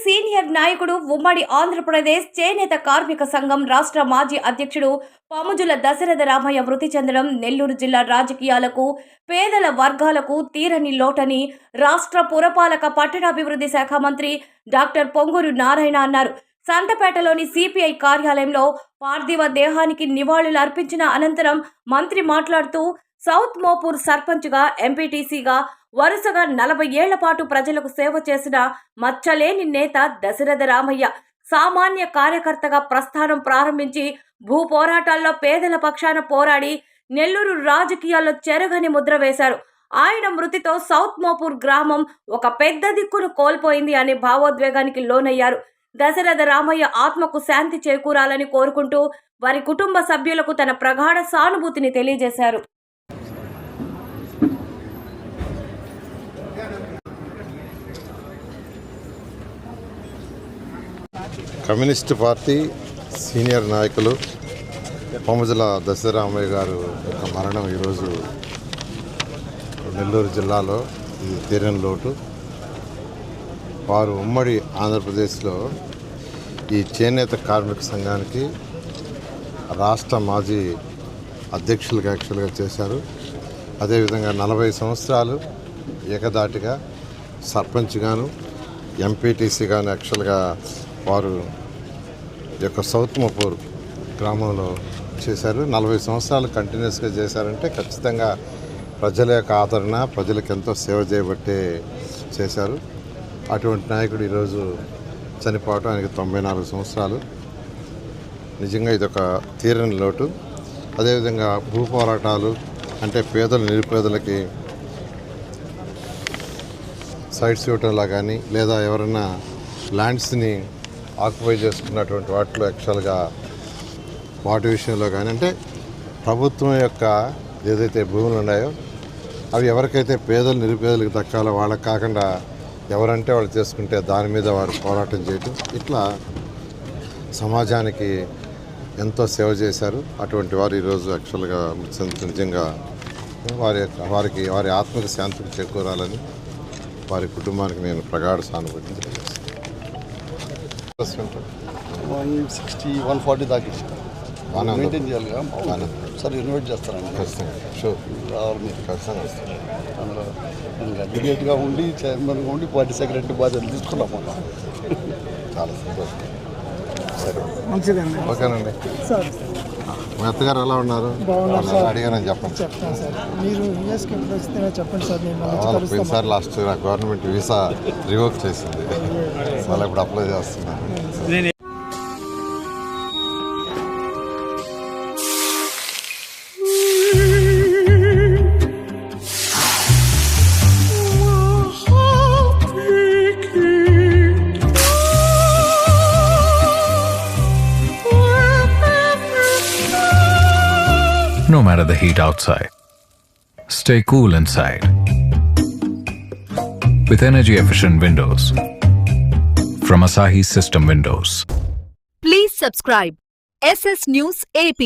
Senior నాయకుడు, ఉమ్మడి ఆంధ్రప్రదేశ్ చేనేత కార్మిక సంఘం రాష్ట్ర మాజీ అధ్యక్షుడు పాముజుల దశరథ రామయ్య మృతి చెందడం నెల్లూరు జిల్లా రాజకీయాలకు, పేదల వర్గాలకు తీరని లోటని రాష్ట్ర పురపాలక పట్టణాభివృద్ధి శాఖ మంత్రి డాక్టర్ పొంగూరు నారాయణ అన్నారు. సంతపేటలోని సిపిఐ కార్యాలయంలో పార్థివ దేహానికి నివాళులు అర్పించిన అనంతరం మంత్రి మాట్లాడుతూ, సౌత్ మోపూర్ సర్పంచ్గా, ఎంపీటీసీగా వరుసగా 40 ఏళ్ల పాటు ప్రజలకు సేవ చేసిన మచ్చలేని నేత దశరథ రామయ్య సామాన్య కార్యకర్తగా ప్రస్థానం ప్రారంభించి భూ పోరాటాల్లో పేదల పక్షాన పోరాడి నెల్లూరు రాజకీయాల్లో చెరగని ముద్ర వేశారు. ఆయన మృతితో సౌత్ మోపూర్ గ్రామం ఒక పెద్ద దిక్కును కోల్పోయింది అనే భావోద్వేగానికి లోనయ్యారు. దశరథ రామయ్య ఆత్మకు శాంతి చేకూరాలని కోరుకుంటూ వారి కుటుంబ సభ్యులకు తన ప్రగాఢ సానుభూతిని తెలియజేశారు. కమ్యూనిస్ట్ పార్టీ సీనియర్ నాయకులు పాముజుల దశరథ రామయ్య గారు యొక్క మరణం ఈరోజు నెల్లూరు జిల్లాలో ఇది తీరని లోటు. వారు ఉమ్మడి ఆంధ్రప్రదేశ్లో ఈ చేనేత కార్మిక సంఘానికి రాష్ట్ర మాజీ అధ్యక్షులుగా యాక్చువల్గా చేశారు. అదేవిధంగా 40 సంవత్సరాలు ఏకదాటిగా సర్పంచ్గాను, ఎంపీటీసీగాను యాక్చువల్గా వారు యొక్క సౌత్ మోపూర్ గ్రామంలో చేశారు. 40 సంవత్సరాలు కంటిన్యూస్గా చేశారంటే ఖచ్చితంగా ప్రజల యొక్క ఆదరణ, ప్రజలకు ఎంతో సేవ చేయబట్టే చేశారు. అటువంటి నాయకుడు ఈరోజు చనిపోవటం, ఆయనకి 94 సంవత్సరాలు. నిజంగా ఇదొక తీరని లోటు. అదేవిధంగా భూ పోరాటాలు అంటే పేదలు, నిరుపేదలకి సైట్స్ ఇవ్వటంలా కానీ, లేదా ఎవరైనా ల్యాండ్స్ని ఆక్యుపై చేసుకున్నటువంటి వాటిలో యాక్చువల్గా వాటి విషయంలో కానీ, అంటే ప్రభుత్వం యొక్క ఏదైతే భూములు ఉన్నాయో అవి ఎవరికైతే పేదలు, నిరుపేదలకు దక్కాలో వాళ్ళకి కాకుండా ఎవరంటే వాళ్ళు చేసుకుంటే దాని మీద వారు పోరాటం చేయటం, ఇట్లా సమాజానికి ఎంతో సేవ చేశారు. అటువంటి వారు ఈరోజు యాక్చువల్గా నిజంగా వారి ఆత్మకు శాంతికి చేకూరాలని వారి కుటుంబానికి నేను ప్రగాఢ సానుభూతిని తెలియజేస్తాను. 160, 140 దాకా మెయింటైన్ చేయాలిగా సార్, ఇన్వైట్ చేస్తారండి. ఖచ్చితంగా షూర్ రావాలి మీరు. ఖచ్చితంగా వస్తాను. అందులో ఇంకా అడ్వకేట్గా ఉండి, చైర్మన్గా ఉండి, పార్టీ సెక్రటరీ బాధ్యతలు తీసుకున్నాము. చాలా సంతోషం. సరే, మంచిదండి. ఓకేనండి. సార్, మీ అత్తగారు ఎలా ఉన్నారు? అడిగానని చెప్పండి. చెప్తాను సార్. మీరు యూఎస్కి ఎప్పుడు వస్తే చెప్పండి సార్. నేను పోయినసారి లాస్ట్ గవర్నమెంట్ వీసా రివోక్ చేసింది, మళ్ళీ ఇప్పుడు అప్లై చేస్తున్నాను. No matter the heat outside, stay cool inside with energy-efficient windows from Asahi System Windows. Please subscribe SS News AP.